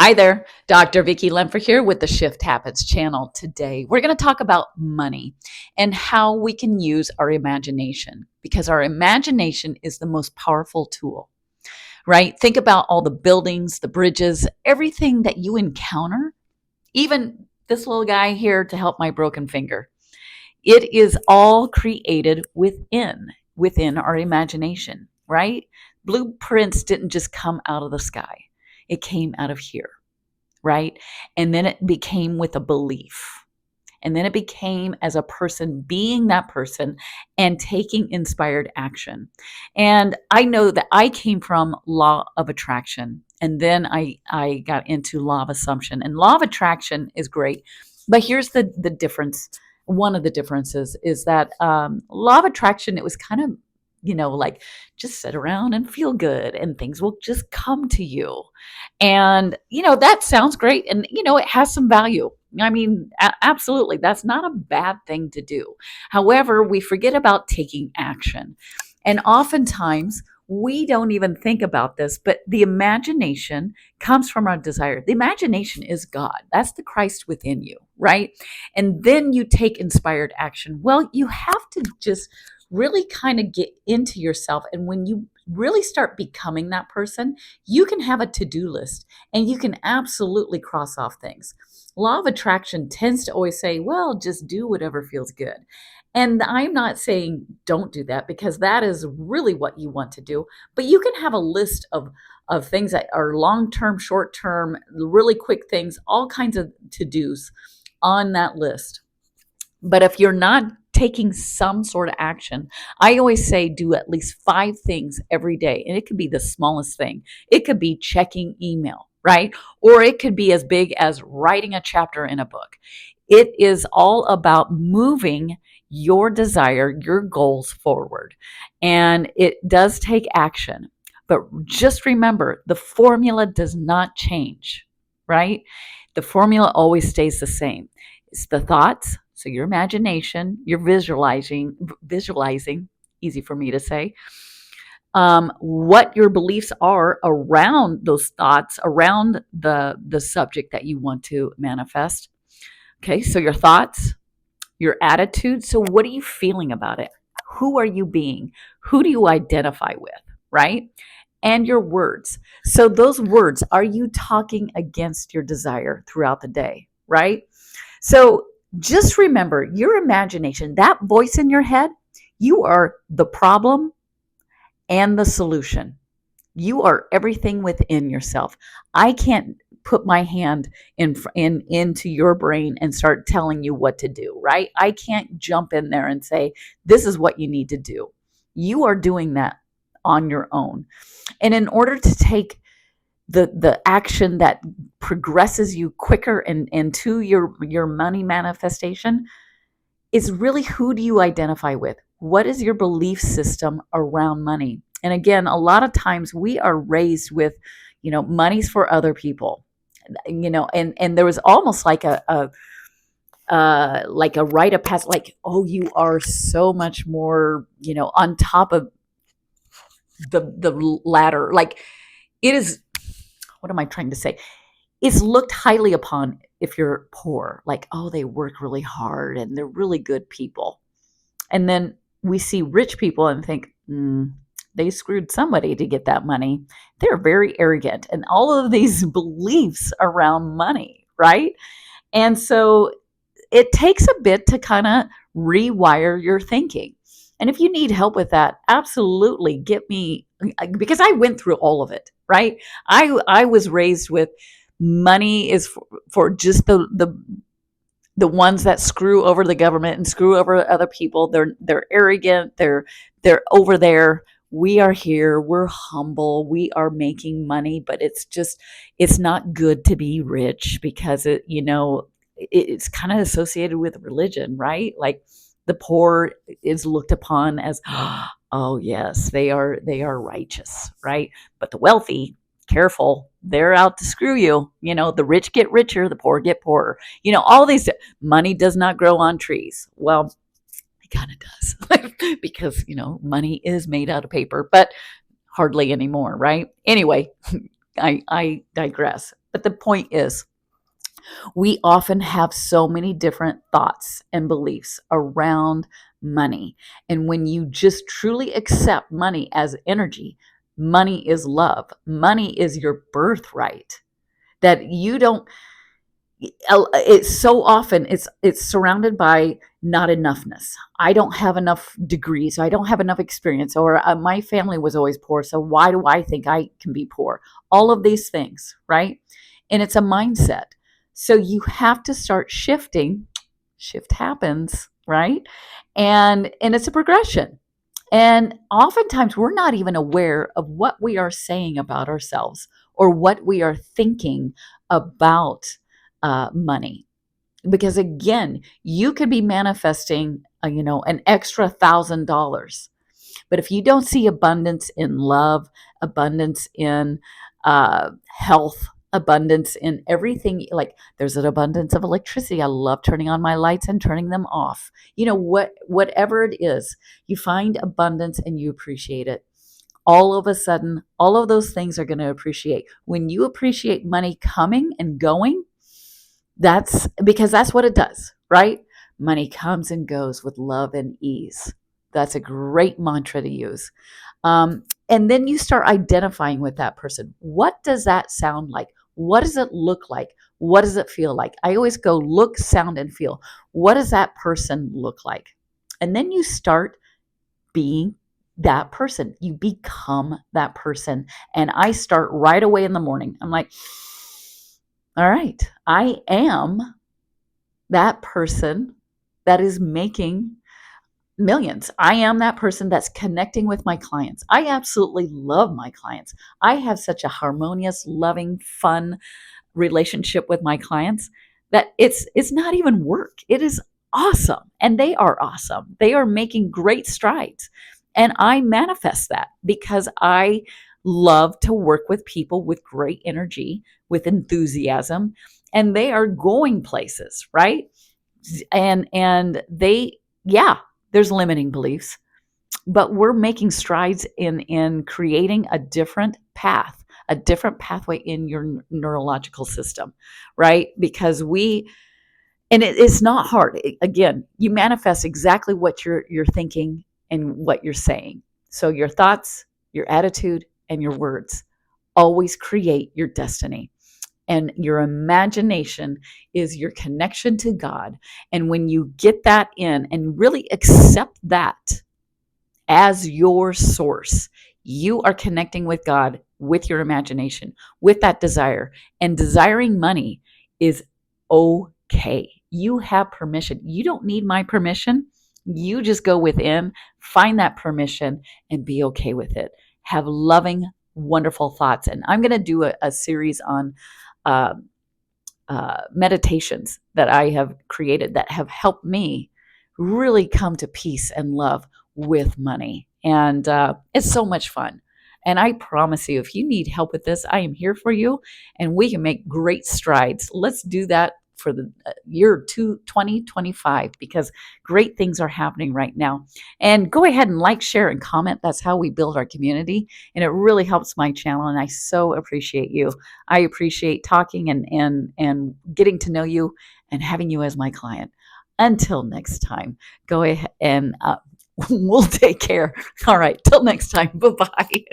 Hi there, Dr. Vicki Lemfer here with the Shift Happens channel. Today, we're going to talk about money and how we can use our imagination because our imagination is the most powerful tool, right? Think about all the buildings, the bridges, everything that you encounter, even this little guy here to help my broken finger. It is all created within our imagination, right? Blueprints didn't just come out of the sky. It came out of here, right? And then it became with a belief. And then it became as a person being that person and taking inspired action. And I know that I came from law of attraction. And then I got into law of assumption. And law of attraction is great. But here's the difference. One of the differences is that law of attraction, it was kind of, like just sit around and feel good and things will just come to you. And, that sounds great. And, it has some value. I mean, absolutely. That's not a bad thing to do. However, we forget about taking action. And oftentimes, we don't even think about this, but the imagination comes from our desire. The imagination is God. That's the Christ within you, right? And then you take inspired action. Well, you have to just really kind of get into yourself. And when you really start becoming that person, you can have a to-do list and you can absolutely cross off things. Law of attraction tends to always say, well, just do whatever feels good. And I'm not saying don't do that because that is really what you want to do. But you can have a list of things that are long-term, short-term, really quick things, all kinds of to-dos on that list. But if you're not taking some sort of action, I always say do at least 5 things every day. And it could be the smallest thing. It could be checking email, right? Or it could be as big as writing a chapter in a book. It is all about moving your desire, your goals forward. And it does take action. But just remember, the formula does not change, right? The formula always stays the same. It's the thoughts, so your imagination, your visualizing, easy for me to say, what your beliefs are around those thoughts, around the subject that you want to manifest. Okay, so your thoughts, your attitude. So what are you feeling about it? Who are you being? Who do you identify with, right? And your words. So those words, are you talking against your desire throughout the day, right? So just remember your imagination, that voice in your head, you are the problem and the solution. You are everything within yourself. I can't put my hand into your brain and start telling you what to do, right? I can't jump in there and say, this is what you need to do. You are doing that on your own. And in order to take the action that progresses you quicker and to your money manifestation is really, who do you identify with? What is your belief system around money? And again, a lot of times we are raised with, money's for other people, and there was almost like a rite of passage, like, oh, you are so much more, on top of the ladder. Like, it is, what am I trying to say? It's looked highly upon if you're poor, like, oh, they work really hard and they're really good people. And then we see rich people and think, they screwed somebody to get that money. They're very arrogant, and all of these beliefs around money, right? And so it takes a bit to kind of rewire your thinking. And if you need help with that, absolutely get me, because I went through all of it, right? I was raised with money is for just the ones that screw over the government and screw over other people. They're arrogant. They're over there. We are here. We're humble. We are making money, but it's not good to be rich because it's kind of associated with religion, right? Like, the poor is looked upon as, oh yes, they are righteous, right? But the wealthy, careful, they're out to screw you. The rich get richer, the poor get poorer. All these, money does not grow on trees. Well, it kind of does because, money is made out of paper, but hardly anymore, right? Anyway, I digress. But the point is, we often have so many different thoughts and beliefs around money. And when you just truly accept money as energy, money is love, money is your birthright, that you don't, it's so often it's surrounded by not enoughness. I don't have enough degrees, I don't have enough experience, or my family was always poor, so why do I think I can be poor? All of these things, right? And it's a mindset. So you have to start shifting. Shift happens, right? And it's a progression. And oftentimes we're not even aware of what we are saying about ourselves or what we are thinking about money. Because again, you could be manifesting, an extra $1,000. But if you don't see abundance in love, abundance in health, abundance in everything, like there's an abundance of electricity. I love turning on my lights and turning them off. Whatever it is, you find abundance and you appreciate it. All of a sudden, all of those things are going to appreciate. When you appreciate money coming and going, that's because that's what it does, right? Money comes and goes with love and ease. That's a great mantra to use. And then you start identifying with that person. What does that sound like? What does it look like? What does it feel like? I always go look, sound, and feel. What does that person look like? And then you start being that person. You become that person. And I start right away in the morning. I'm like, all right, I am that person that is making millions. I am that person that's connecting with my clients. I absolutely love my clients. I have such a harmonious, loving, fun relationship with my clients that it's not even work. It is awesome. And they are awesome. They are making great strides. And I manifest that because I love to work with people with great energy, with enthusiasm, and they are going places, right? And they, yeah, there's limiting beliefs, but we're making strides in creating a different path, a different pathway in your neurological system, right? Because it's not hard. Again, you manifest exactly what you're thinking and what you're saying. So your thoughts, your attitude, and your words always create your destiny. And your imagination is your connection to God. And when you get that in and really accept that as your source, you are connecting with God with your imagination, with that desire. And desiring money is okay. You have permission. You don't need my permission. You just go within, find that permission, and be okay with it. Have loving, wonderful thoughts. And I'm going to do a series on uh, meditations that I have created that have helped me really come to peace and love with money. And it's so much fun. And I promise you, if you need help with this, I am here for you and we can make great strides. Let's do that for the year 2025 because great things are happening right now. And go ahead and like, share, and comment. That's how we build our community. And it really helps my channel. And I so appreciate you. I appreciate talking and getting to know you and having you as my client. Until next time, go ahead and we'll take care. All right. Till next time. Bye-bye.